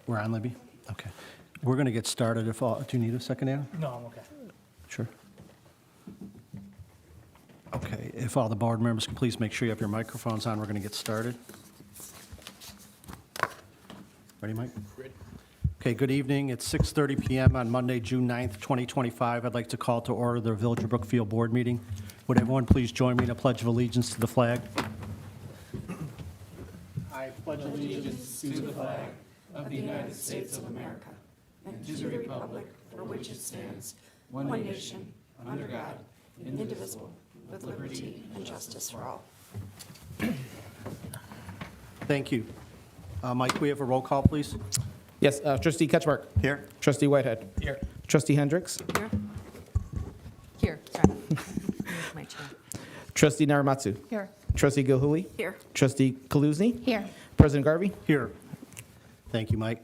We're on, Libby? Okay. We're going to get started. If all, do you need a second, Anna? No, I'm okay. Sure. Okay, if all the board members can please make sure you have your microphones on, we're going to get started. Ready, Mike? Ready. Okay, good evening. It's 6:30 PM on Monday, June 9th, 2025. I'd like to call to order the Village of Brookfield Board meeting. Would everyone please join me in a pledge of allegiance to the flag? I pledge allegiance to the flag of the United States of America and to the republic for which it stands, one nation, under God, indivisible, with liberty and justice for all. Thank you. Mike, we have a roll call, please? Yes, Trustee Ketchmark. Here. Trustee Whitehead. Here. Trustee Hendricks. Here. Here, sorry. Here's my chair. Trustee Narimatsu. Here. Trustee Gilhooley. Here. Trustee Kaluzny. Here. President Garvey. Here. Thank you, Mike.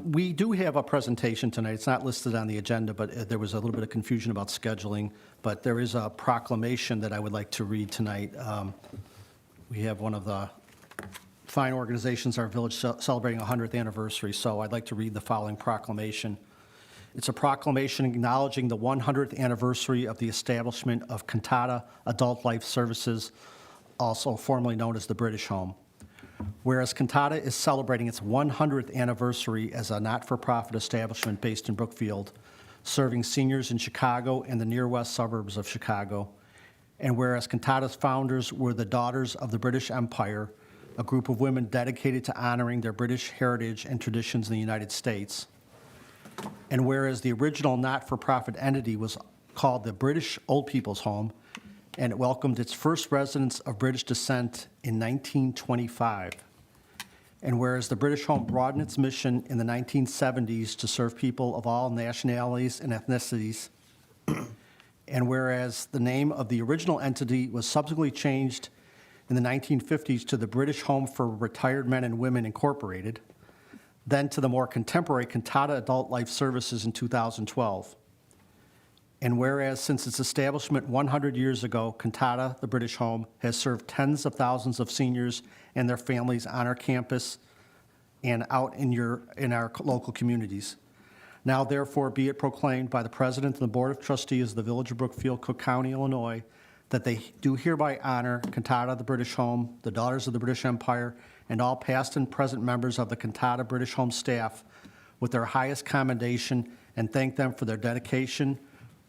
We do have a presentation tonight. It's not listed on the agenda, but there was a little bit of confusion about scheduling. But there is a proclamation that I would like to read tonight. We have one of the fine organizations, our village celebrating 100th anniversary, so I'd like to read the following proclamation. It's a proclamation acknowledging the 100th anniversary of the establishment of Cantata Adult Life Services, also formerly known as the British Home. Whereas Cantata is celebrating its 100th anniversary as a not-for-profit establishment based in Brookfield, serving seniors in Chicago and the near west suburbs of Chicago. And whereas Cantata's founders were the daughters of the British Empire, a group of women dedicated to honoring their British heritage and traditions in the United States. And whereas the original not-for-profit entity was called the British Old People's Home, and it welcomed its first residents of British descent in 1925. And whereas the British Home broadened its mission in the 1970s to serve people of all nationalities and ethnicities, and whereas the name of the original entity was subsequently changed in the 1950s to the British Home for Retired Men and Women Incorporated, then to the more contemporary Cantata Adult Life Services in 2012. And whereas since its establishment 100 years ago, Cantata, the British Home, has served tens of thousands of seniors and their families on our campus and out in our local communities. Now therefore be it proclaimed by the President and the Board of Trustees of the Village of Brookfield, Cook County, Illinois, that they do hereby honor Cantata, the British Home, the Daughters of the British Empire, and all past and present members of the Cantata British Home staff with their highest commendation and thank them for their dedication,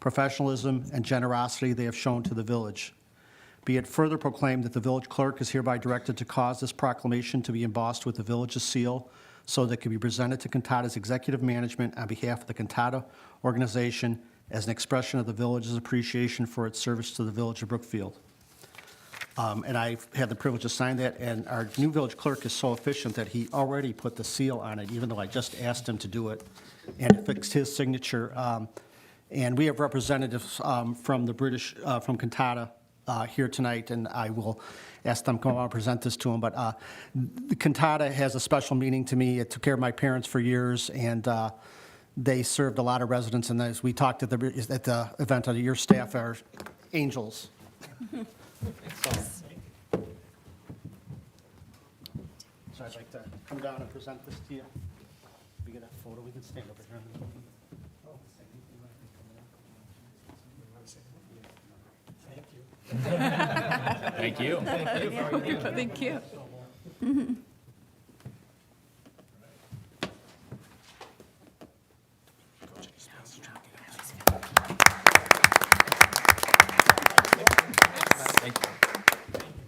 professionalism, and generosity they have shown to the village. Be it further proclaimed that the village clerk is hereby directed to cause this proclamation to be embossed with the village's seal so that it can be presented to Cantata's executive management on behalf of the Cantata organization as an expression of the village's appreciation for its service to the village of Brookfield. And I've had the privilege to sign that, and our new village clerk is so efficient that he already put the seal on it, even though I just asked him to do it, and it fixed his signature. And we have representatives from the British, from Cantata here tonight, and I will ask them to come out and present this to them. But the Cantata has a special meaning to me. It took care of my parents for years, and they served a lot of residents. And as we talked at the event, your staff are angels. So I'd like to come down and present this to you. We get a photo. We can stand over here. Thank you. Thank you.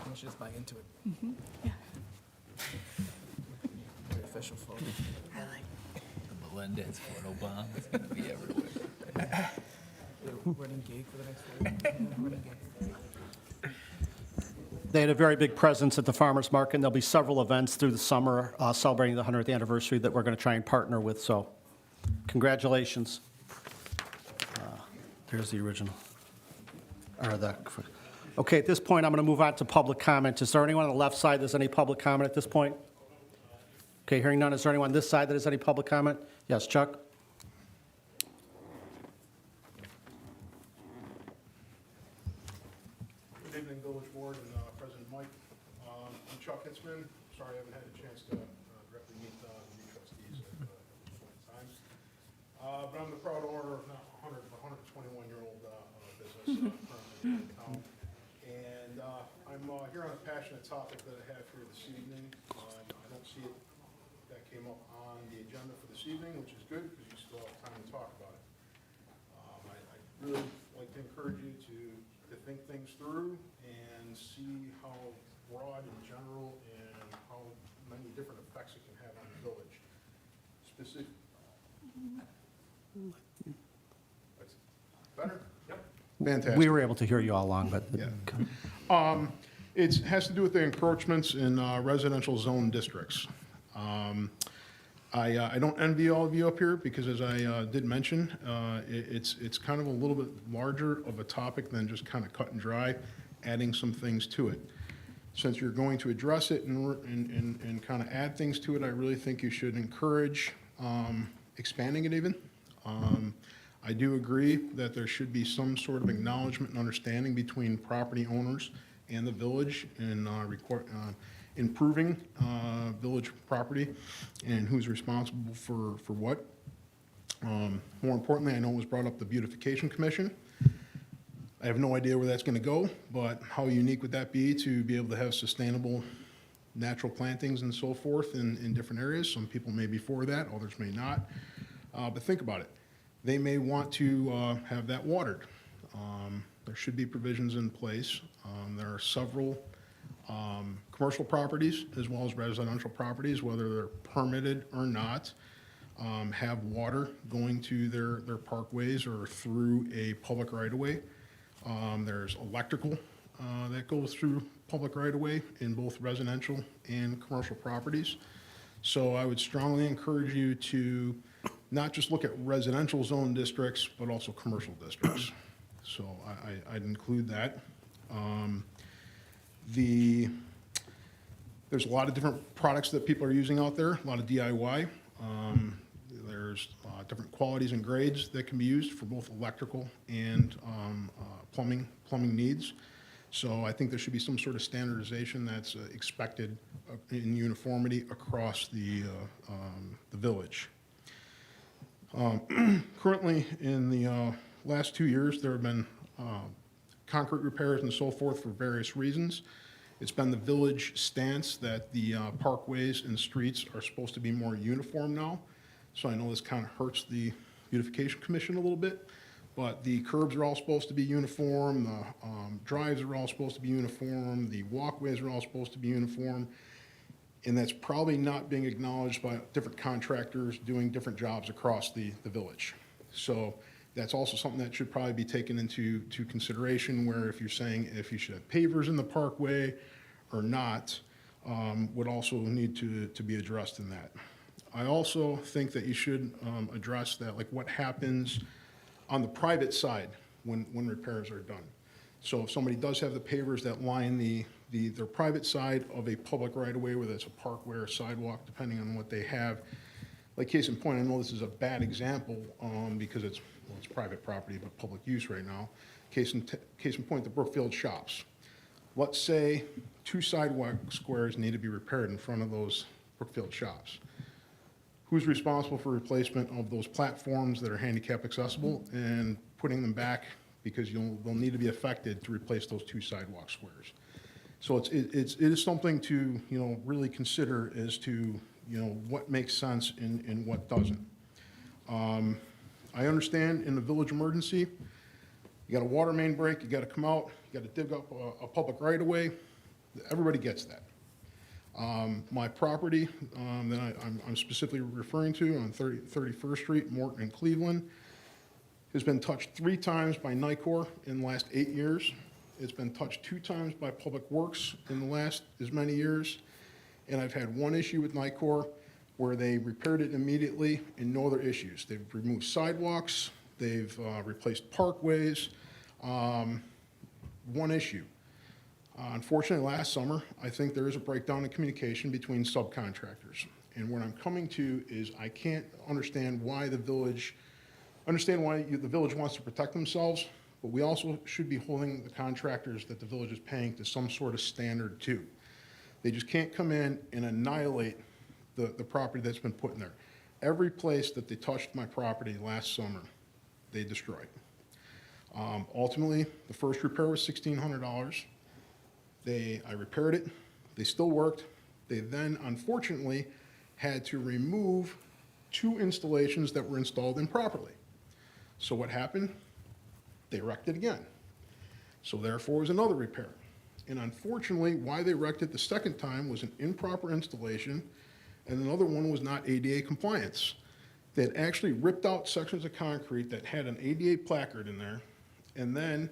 Let's just buy into it. Yeah. Very official photo. The Melendez photo bomb is going to be everywhere. Wedding cake for the next wedding cake. They had a very big presence at the farmers market, and there'll be several events through the summer celebrating the 100th anniversary that we're going to try and partner with, so congratulations. There's the original. Okay, at this point, I'm going to move on to public comment. Is there anyone on the left side that has any public comment at this point? Okay, hearing none, is there anyone on this side that has any public comment? Yes, Chuck? Good evening, Village Board and President Mike. I'm Chuck Hitzeman. Sorry I haven't had a chance to directly meet the new trustees. in town. And I'm here on a passionate topic that I have here this evening. I don't see it that came up on the agenda for this evening, which is good because you still have time to talk about it. I'd really like to encourage you to think things through and see how broad and general and how many different effects it can have on the village. Specific. That's better? Yep. Fantastic. We were able to hear you all along, but. Yeah. It has to do with the encroachments in residential zone districts. I don't envy all of you up here because, as I did mention, it's kind of a little bit larger of a topic than just kind of cut and dry, adding some things to it. Since you're going to address it and kind of add things to it, I really think you should encourage expanding it even. I do agree that there should be some sort of acknowledgement and understanding between property owners and the village in improving village property and who's responsible for what. More importantly, I know it was brought up the Beautification Commission. I have no idea where that's going to go, but how unique would that be to be able to have sustainable natural plantings and so forth in different areas? Some people may be for that, others may not. But think about it. They may want to have that watered. There should be provisions in place. There are several commercial properties as well as residential properties, whether they're permitted or not, have water going to their parkways or through a public right-of-way. There's electrical that goes through public right-of-way in both residential and commercial properties. So I would strongly encourage you to not just look at residential zone districts, but also commercial districts. So I'd include that. There's a lot of different products that people are using out there, a lot of DIY. There's different qualities and grades that can be used for both electrical and plumbing needs. So I think there should be some sort of standardization that's expected in uniformity across the village. Currently, in the last 2 years, there have been concrete repairs and so forth for various reasons. It's been the village stance that the parkways and streets are supposed to be more uniform now. So I know this kind of hurts the Beautification Commission a little bit, but the curbs are all supposed to be uniform, the drives are all supposed to be uniform, the walkways are all supposed to be uniform, and that's probably not being acknowledged by different contractors doing different jobs across the village. So that's also something that should probably be taken into consideration, where if you're saying if you should have pavers in the parkway or not, would also need to be addressed in that. I also think that you should address that, like what happens on the private side when repairs are done. So if somebody does have the pavers that line their private side of a public right-of-way, whether it's a parkway or a sidewalk, depending on what they have. Like case in point, I know this is a bad example because it's private property but public use right now. Case in point, the Brookfield shops. Let's say 2 sidewalk squares need to be repaired in front of those Brookfield shops. Who's responsible for replacement of those platforms that are handicap accessible and putting them back, because they'll need to be affected to replace those 2 sidewalk squares. So it is something to really consider as to what makes sense and what doesn't. I understand in the village emergency, you got a water main break, you got to come out, you got to dig up a public right-of-way. Everybody gets that. My property that I'm specifically referring to on 31st Street, Morton and Cleveland, has been touched 3 times by NICOR in the last 8 years. It's been touched 2 times by Public Works in the last as many years. And I've had 1 issue with NICOR where they repaired it immediately and no other issues. They've removed sidewalks, they've replaced parkways. 1 issue. Unfortunately, last summer, I think there is a breakdown in communication between subcontractors. And what I'm coming to is I can't understand why the village wants to protect themselves, but we also should be holding the contractors that the village is paying to some sort of standard too. They just can't come in and annihilate the property that's been put in there. Every place that they touched my property last summer, they destroyed. Ultimately, the first repair was $1,600. I repaired it. They still worked. They then, unfortunately, had to remove 2 installations that were installed improperly. So what happened? They wrecked it again. So therefore, it was another repair. And unfortunately, why they wrecked it the second time was an improper installation, and another one was not ADA compliance. They had actually ripped out sections of concrete that had an ADA placard in there, and then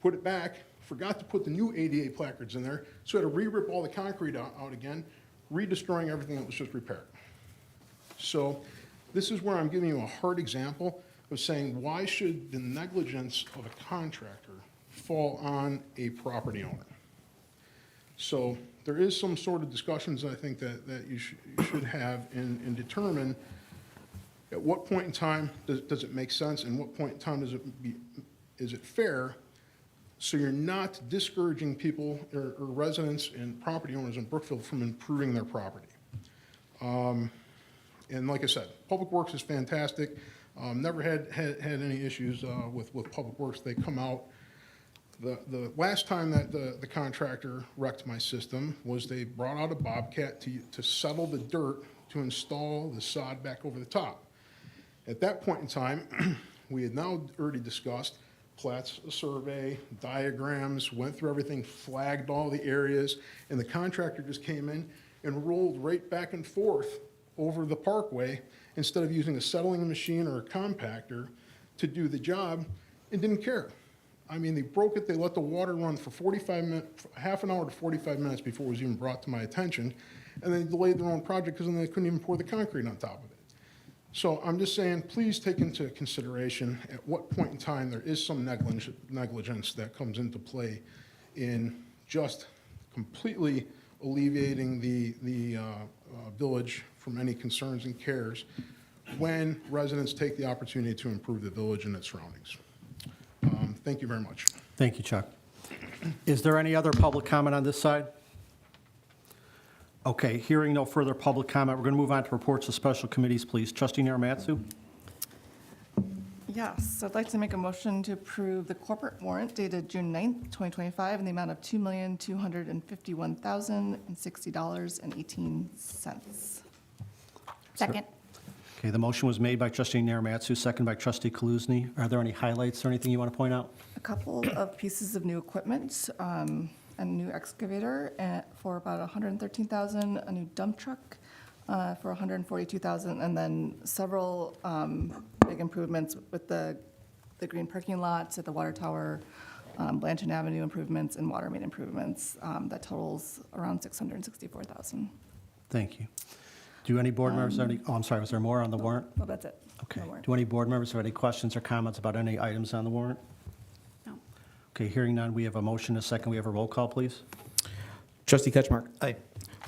put it back, forgot to put the new ADA placards in there, so had to re-rip all the concrete out again, re-destroying everything that was just repaired. So this is where I'm giving you a hard example of saying, why should the negligence of a contractor fall on a property owner? So there is some sort of discussions I think that you should have and determine at what point in time does it make sense, and what point in time is it fair, so you're not discouraging people or residents and property owners in Brookfield from improving their property. And like I said, Public Works is fantastic. Never had any issues with Public Works. They come out. The last time that the contractor wrecked my system was they brought out a Bobcat to settle the dirt to install the sod back over the top. At that point in time, we had now already discussed plats, a survey, diagrams, went through everything, flagged all the areas, and the contractor just came in and rolled right back and forth over the parkway instead of using a settling machine or a compactor to do the job, and didn't care. I mean, they broke it, they let the water run for 45 minutes, half an hour to 45 minutes before it was even brought to my attention, and they delayed their own project because then they couldn't even pour the concrete on top of it. So I'm just saying, please take into consideration at what point in time there is some negligence that comes into play in just completely alleviating the village from any concerns and cares when residents take the opportunity to improve the village and its surroundings. Thank you very much. Thank you, Chuck. Is there any other public comment on this side? Okay, hearing no further public comment, we're going to move on to reports of special committees, please. Trustee Narimatsu? Yes, I'd like to make a motion to approve the corporate warrant dated June 9th, 2025, in the amount of $2,251,060.18. Second. Okay, the motion was made by Trustee Narimatsu, second by Trustee Kaluzny. Are there any highlights or anything you want to point out? A couple of pieces of new equipment, a new excavator for about $113,000, a new dump truck for $142,000, and then several big improvements with the green parking lots at the water tower, Blanchard Avenue improvements, and water main improvements. That totals around $664,000. Thank you. Do any board members have any, I'm sorry, was there more on the warrant? Well, that's it. Okay. No warrant. Do any board members have any questions or comments about any items on the warrant? No. Okay, hearing none, we have a motion, a second. We have a roll call, please. Trustee Ketchmark. Aye.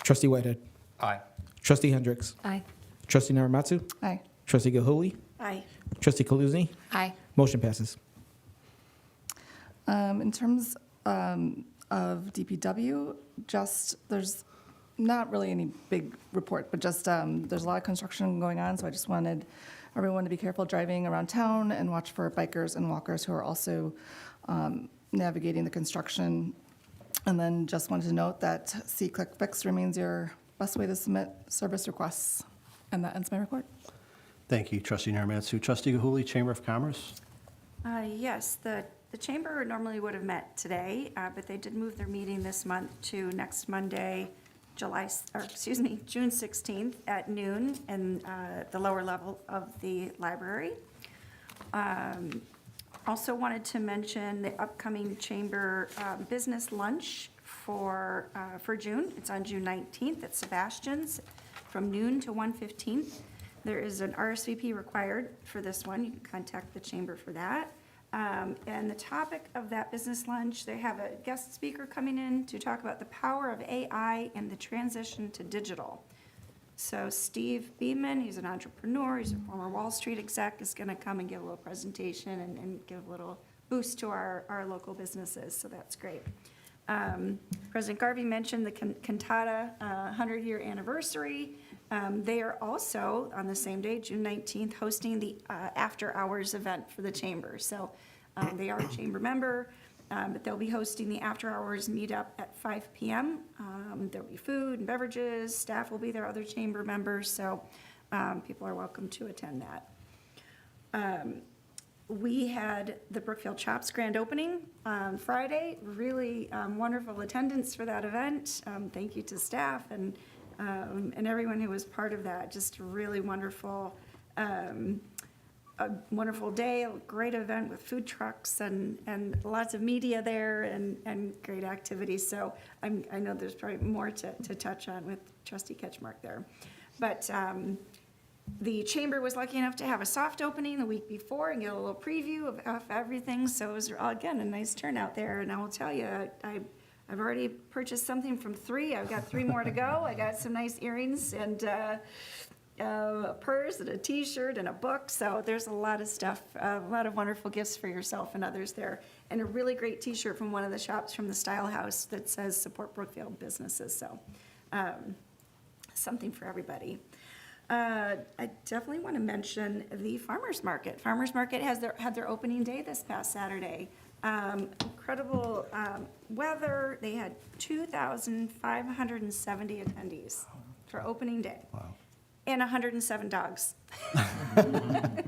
Trustee Whitehead. Aye. Trustee Hendricks. Aye. Trustee Narimatsu. Aye. Trustee Gilhooley. Aye. Trustee Kaluzny. Aye. Motion passes. In terms of DPW, there's not really any big report, but just there's a lot of construction going on, so I just wanted everyone to be careful driving around town and watch for bikers and walkers who are also navigating the construction. And then just wanted to note that C-Click Fix remains your best way to submit service requests. And that ends my report. Thank you, Trustee Narimatsu. Trustee Gilhooley, Chamber of Commerce? Yes, the chamber normally would have met today, but they did move their meeting this month to next Monday, June 16th at noon in the lower level of the library. Also wanted to mention the upcoming chamber business lunch for June. It's on June 19th at Sebastian's from noon to 1:15. There is an RSVP required for this one. You can contact the chamber for that. And the topic of that business lunch, they have a guest speaker coming in to talk about the power of AI and the transition to digital. So Steve Beeman, he's an entrepreneur, he's a former Wall Street exec, is gonna come and give a little presentation and give a little boost to our local businesses, so that's great. President Garvey mentioned the Cantata 100-year anniversary. They are also, on the same day, June 19th, hosting the after-hours event for the chamber. So They are a chamber member, but they'll be hosting the after-hours meetup at 5 p.m. There'll be food and beverages, staff will be there, other chamber members, so people are welcome to attend that. We had the Brookfield Chops grand opening on Friday. Really wonderful attendance for that event. Thank you to staff and everyone who was part of that. Just really wonderful, a wonderful day, a great event with food trucks and lots of media there and great activities. So I know there's probably more to touch on with Trustee Ketchmark there. But the chamber was lucky enough to have a soft opening the week before and get a little preview of everything. So it was, again, a nice turnout there. And I will tell you, I've already purchased something from 3. I've got 3 more to go. I got some nice earrings and a purse and a T-shirt and a book. So there's a lot of stuff, a lot of wonderful gifts for yourself and others there. And a really great T-shirt from one of the shops from the Style House that says support Brookfield businesses. So something for everybody. I definitely want to mention the farmers market. Farmers market had their opening day this past Saturday. Incredible weather. They had 2,570 attendees for opening day. Wow. And 107 dogs.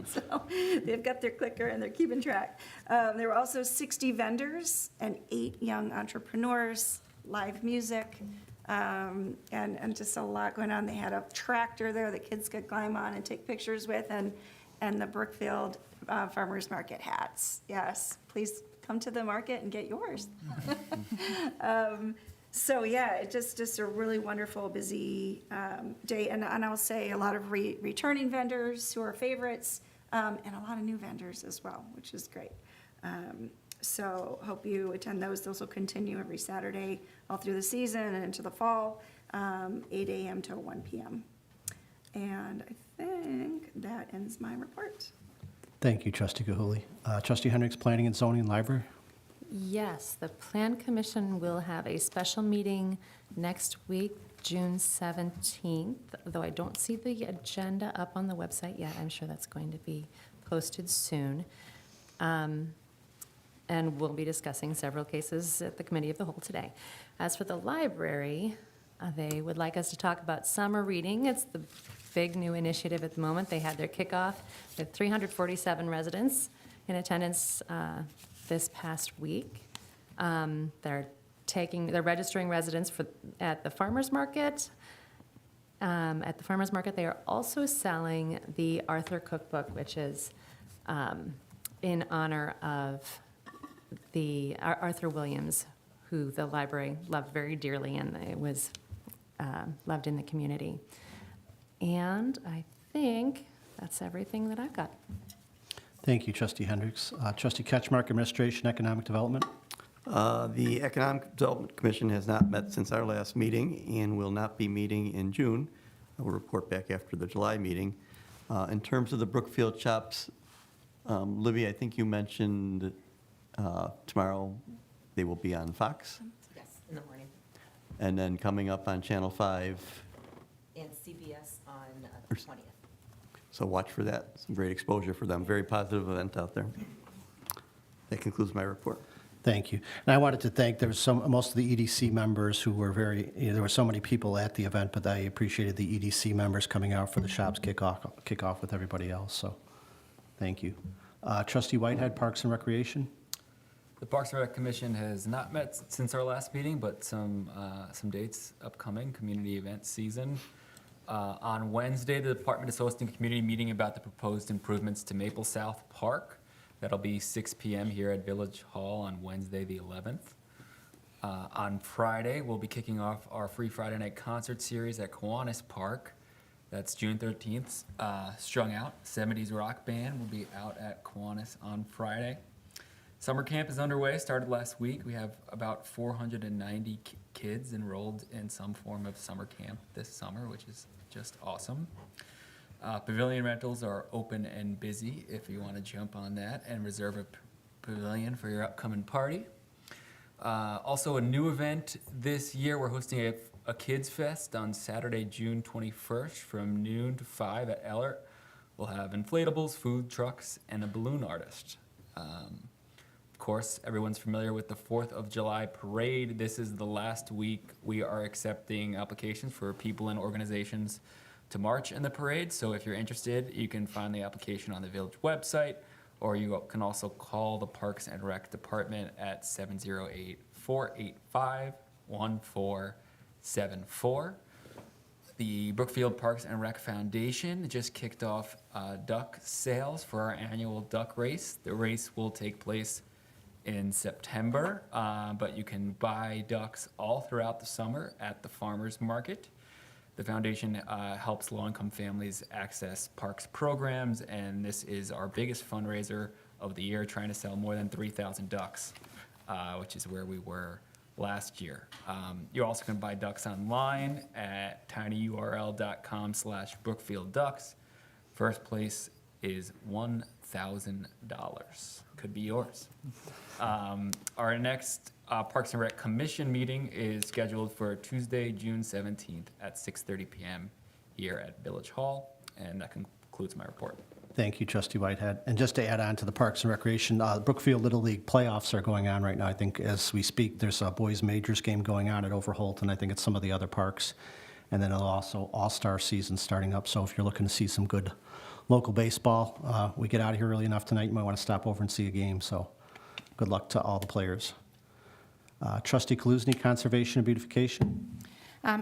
So they've got their clicker and they're keeping track. There were also 60 vendors and 8 young entrepreneurs, live music, and just a lot going on. They had a tractor there that kids could climb on and take pictures with, and the Brookfield Farmers Market hats. Yes, please come to the market and get yours. So yeah, it just a really wonderful, busy day, and I'll say a lot of returning vendors who are favorites, and a lot of new vendors as well, which is great. So hope you attend those. Those will continue every Saturday all through the season and into the fall, 8 a.m. to 1 p.m. And I think that ends my report. Thank you, Trustee Gilhooley. Trustee Hendricks, Planning and Zoning, Library. Yes, the Plan Commission will have a special meeting next week, June 17th, though I don't see the agenda up on the website yet. I'm sure that's going to be posted soon. And we'll be discussing several cases at the Committee of the Whole today. As for the library, they would like us to talk about summer reading. It's the big new initiative at the moment. They had their kickoff with 347 residents in attendance this past week. They're registering residents at the farmers market. At the farmers market, they are also selling the Arthur Cookbook, which is in honor of the Arthur Williams, who the library loved very dearly, and it was loved in the community. And I think that's everything that I've got. Thank you, Trustee Hendricks. Trustee Ketchmark, Administration, Economic Development. The Economic Development Commission has not met since our last meeting and will not be meeting in June. I will report back after the July meeting. In terms of the Brookfield Chops, Libby, I think you mentioned tomorrow they will be on Fox, Yes, in the morning, and then coming up on Channel 5. and CBS on the 20th. So watch for that. Some great exposure for them. Very positive event out there. That concludes my report. Thank you. And I wanted to thank, there was most of the EDC members who were there were so many people at the event, but I appreciated the EDC members coming out for the shops kickoff with everybody else, so thank you. Trustee Whitehead, Parks and Recreation. The Parks and Rec Commission has not met since our last meeting, but some dates upcoming, community event season. On Wednesday, the department is hosting a community meeting about the proposed improvements to Maple South Park. That'll be 6 p.m. here at Village Hall on Wednesday, the 11th. On Friday, we'll be kicking off our free Friday night concert series at Kiwanis Park. That's June 13th. Strung Out, 70s rock band, will be out at Kiwanis on Friday. Summer camp is underway, started last week. We have about 490 kids enrolled in some form of summer camp this summer, which is just awesome. Pavilion rentals are open and busy if you want to jump on that and reserve a pavilion for your upcoming party. Also a new event this year, we're hosting a Kids Fest on Saturday, June 21st from noon to 5 at Ellert. We'll have inflatables, food trucks, and a balloon artist. course, everyone's familiar with the 4th of July parade. This is the last week we are accepting applications for people and organizations to march in the parade. So if you're interested, you can find the application on the village website, or you can also call the Parks and Rec Department at 708-485-1474. The Brookfield Parks and Rec Foundation just kicked off duck sales for our annual duck race. The race will take place in September, but you can buy ducks all throughout the summer at the farmers market. The foundation helps low-income families access parks programs, and this is our biggest fundraiser of the year, trying to sell more than 3,000 ducks, which is where we were last year. You also can buy ducks online at tinyurl.com/BrookfieldDucks. First place is $1,000. Could be yours. Our next Parks and Rec Commission meeting is scheduled for Tuesday, June 17th at 6:30 p.m. here at Village Hall, and that concludes my report. Thank you, Trustee Whitehead. And just to add on to the Parks and Recreation, Brookfield Little League playoffs are going on right now. I think as we speak, there's a boys majors game going on at Overholt, and I think it's some of the other parks. And then also All-Star season starting up. So if you're looking to see some good local baseball, we get out of here early enough tonight, you might want to stop over and see a game. So good luck to all the players. Trustee Kaluzny, Conservation and Beautification.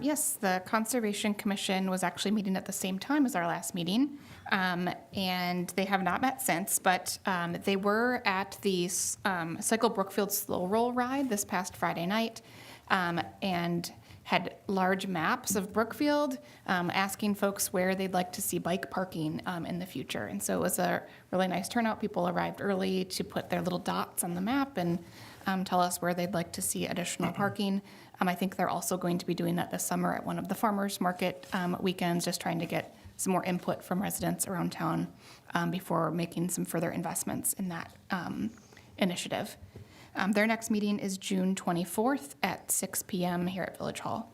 Yes, the Conservation Commission was actually meeting at the same time as our last meeting, and they have not met since, but they were at the Cycle Brookfield Slow Roll Ride this past Friday night, and had large maps of Brookfield, asking folks where they'd like to see bike parking in the future. And so it was a really nice turnout. People arrived early to put their little dots on the map and tell us where they'd like to see additional parking. I think they're also going to be doing that this summer at one of the farmers market weekends, just trying to get some more input from residents around town before making some further investments in that initiative. Their next meeting is June 24th at 6 p.m. here at Village Hall.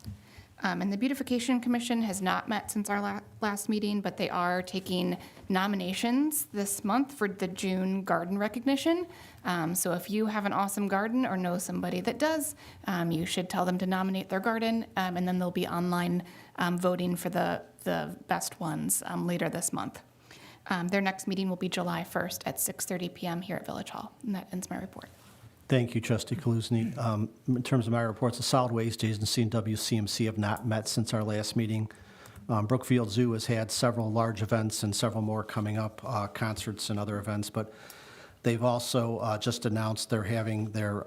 And the Beautification Commission has not met since our last meeting, but they are taking nominations this month for the June garden recognition. So if you have an awesome garden or know somebody that does, you should tell them to nominate their garden, and then they'll be online voting for the best ones later this month. Their next meeting will be July 1st at 6:30 p.m. here at Village Hall. And that ends my report. Thank you, Trustee Kaluzny. In terms of my reports, the Solid Waste Agency and WCMC have not met since our last meeting. Brookfield Zoo has had several large events and several more coming up, concerts and other events, but they've also just announced they're having their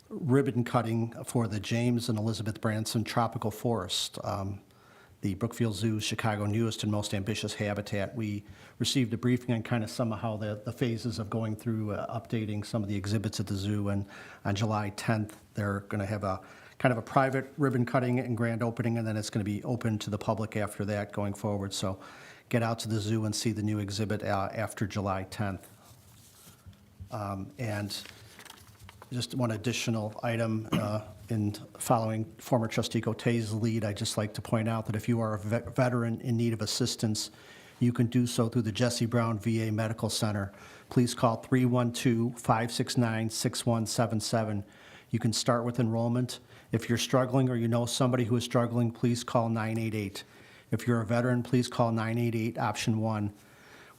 ribbon cutting for the James and Elizabeth Branson Tropical Forest, the Brookfield Zoo's Chicago newest and most ambitious habitat. We received a briefing on kind of somehow the phases of going through updating some of the exhibits at the zoo, and on July 10th, they're going to have a kind of a private ribbon cutting and grand opening, and then it's going to be open to the public after that going forward. So get out to the zoo and see the new exhibit after July 10th. And just one additional item in following former Trustee Gotay's lead, I'd just like to point out that if you are a veteran in need of assistance, you can do so through the Jesse Brown VA Medical Center. Please call 312-569-6177. You can start with enrollment. If you're struggling or you know somebody who is struggling, please call 988. If you're a veteran, please call 988 option 1.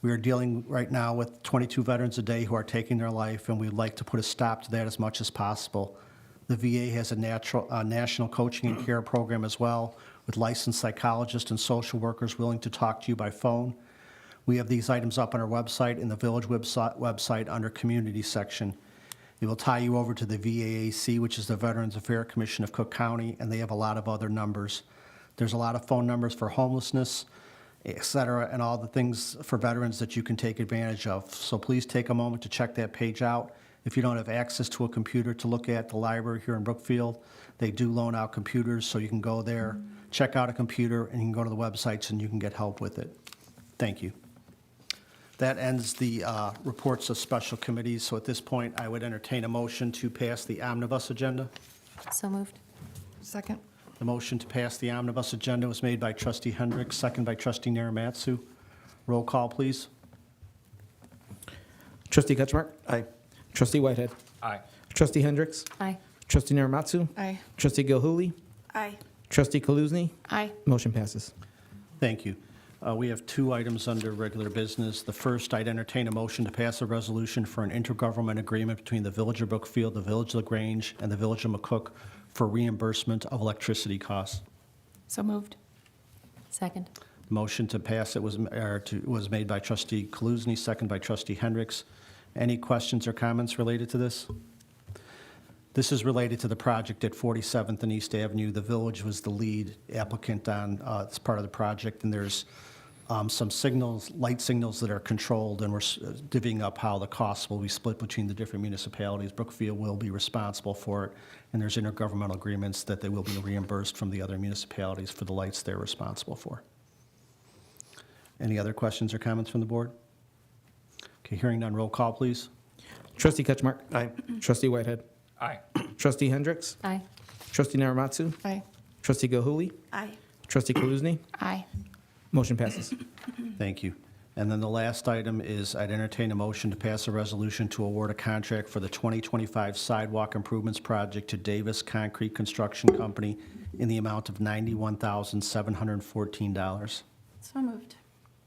We are dealing right now with 22 veterans a day who are taking their life, and we'd like to put a stop to that as much as possible. The VA has a national coaching and care program as well, with licensed psychologists and social workers willing to talk to you by phone. We have these items up on our website, in the village website under community section. It will tie you over to the VAAC, which is the Veterans Affairs Commission of Cook County, and they have a lot of other numbers. There's a lot of phone numbers for homelessness, et cetera, and all the things for veterans that you can take advantage of. So please take a moment to check that page out. If you don't have access to a computer to look at the library here in Brookfield, they do loan out computers, so you can go there, check out a computer, and you can go to the websites and you can get help with it. Thank you. That ends the reports of special committees. So at this point, I would entertain a motion to pass the omnibus agenda. So moved. Second. The motion to pass the omnibus agenda was made by Trustee Hendricks, second by Trustee Narimatsu. Roll call, please. Trustee Ketchmark? Aye. Trustee Whitehead. Aye. Trustee Hendricks. Aye. Trustee Narimatsu. Aye. Trustee Gilhooley. Aye. Trustee Kaluzny. Aye. Motion passes. Thank you. We have two items under regular business. The first, I'd entertain a motion to pass a resolution for an intergovernmental agreement between the Village of Brookfield, the Village of Grange, and the Village of McCook for reimbursement of electricity costs. So moved. Second. Motion to pass it was made by Trustee Kaluzny, second by Trustee Hendricks. Any questions or comments related to this? This is related to the project at 47th and East Avenue. The village was the lead applicant on this part of the project, and there's some signals, light signals that are controlled, and we're divvying up how the costs will be split between the different municipalities. Brookfield will be responsible for it, and there's intergovernmental agreements that they will be reimbursed from the other municipalities for the lights they're responsible for. Any other questions or comments from the board? Okay, hearing none, roll call, please. Trustee Ketchmark. Aye. Trustee Whitehead. Aye. Trustee Hendricks. Aye. Trustee Narimatsu. Aye. Trustee Gilhooley. Aye. Trustee Kaluzny. Aye. Motion passes. Thank you. And then the last item is I'd entertain a motion to pass a resolution to award a contract for the 2025 sidewalk improvements project to Davis Concrete Construction Company in the amount of $91,714. So moved.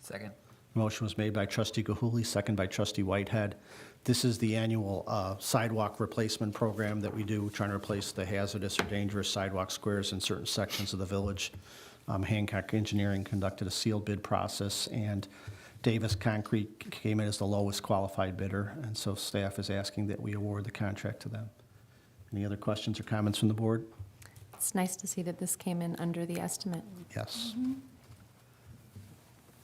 Second. Motion was made by Trustee Gilhooley, second by Trustee Whitehead. This is the annual sidewalk replacement program that we do, trying to replace the hazardous or dangerous sidewalk squares in certain sections of the village. Hancock Engineering conducted a sealed bid process, and Davis Concrete came in as the lowest qualified bidder, and so staff is asking that we award the contract to them. Any other questions or comments from the board? It's nice to see that this came in under the estimate. Yes.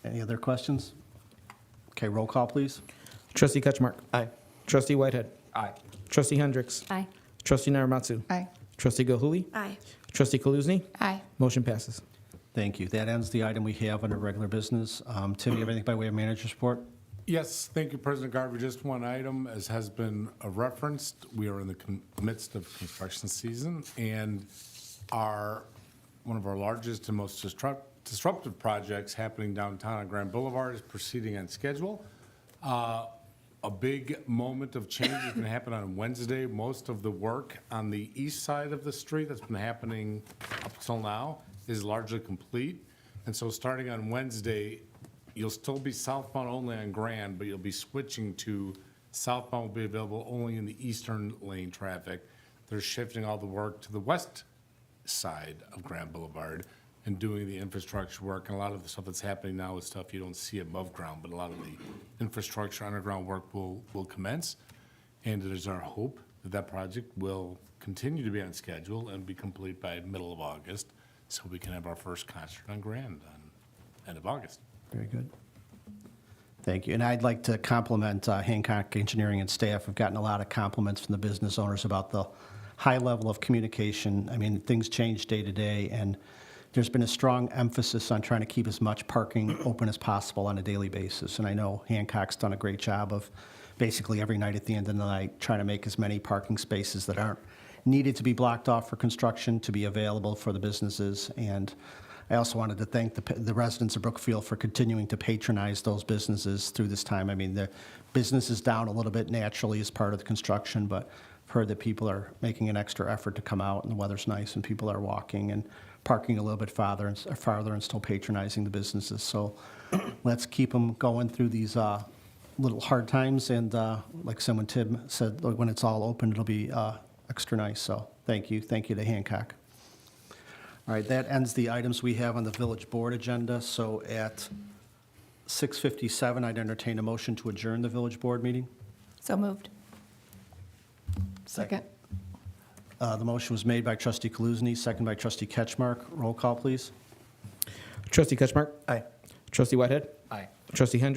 Any other questions? Okay, roll call, please. Trustee Ketchmark. Aye. Trustee Whitehead. Aye. Trustee Hendricks. Aye. Trustee Narimatsu. Aye. Trustee Gilhooley. Aye. Trustee Kaluzny. Aye. Motion passes. Thank you. That ends the item we have under regular business. Tim, you have anything by way of manager's report? Yes, thank you, President Garvey. Just one item, as has been referenced, we are in the midst of construction season, and one of our largest and most disruptive projects happening downtown on Grand Boulevard is proceeding on schedule. A big moment of change is going to happen on Wednesday. Most of the work on the east side of the street that's been happening up till now is largely complete. And so starting on Wednesday, you'll still be southbound only on Grand, but you'll be switching to southbound will be available only in the eastern lane traffic. They're shifting all the work to the west side of Grand Boulevard and doing the infrastructure work. And a lot of the stuff that's happening now is stuff you don't see above ground, but a lot of the infrastructure underground work will commence. And it is our hope that that project will continue to be on schedule and be complete by middle of August, so we can have our first concert on Grand on end of August. Very good. Thank you. And I'd like to compliment Hancock Engineering and staff. We've gotten a lot of compliments from the business owners about the high level of communication. I mean, things change day to day, and there's been a strong emphasis on trying to keep as much parking open as possible on a daily basis. And I know Hancock's done a great job of basically every night at the end of the night trying to make as many parking spaces that aren't needed to be blocked off for construction to be available for the businesses. And I also wanted to thank the residents of Brookfield for continuing to patronize those businesses through this time. I mean, the business is down a little bit naturally as part of the construction, but I've heard that people are making an extra effort to come out, and the weather's nice, and people are walking and parking a little bit farther and still patronizing the businesses. So let's keep them going through these little hard times. And like someone Tim said, when it's all open, it'll be extra nice. So thank you. Thank you to Hancock. All right, that ends the items we have on the village board agenda. So at 6:57, I'd entertain a motion to adjourn the village board meeting. So moved. Second. The motion was made by Trustee Kaluzny, second by Trustee Ketchmark. Roll call, please. Trustee Ketchmark. Aye. Trustee Whitehead. Aye. Trustee Hendricks.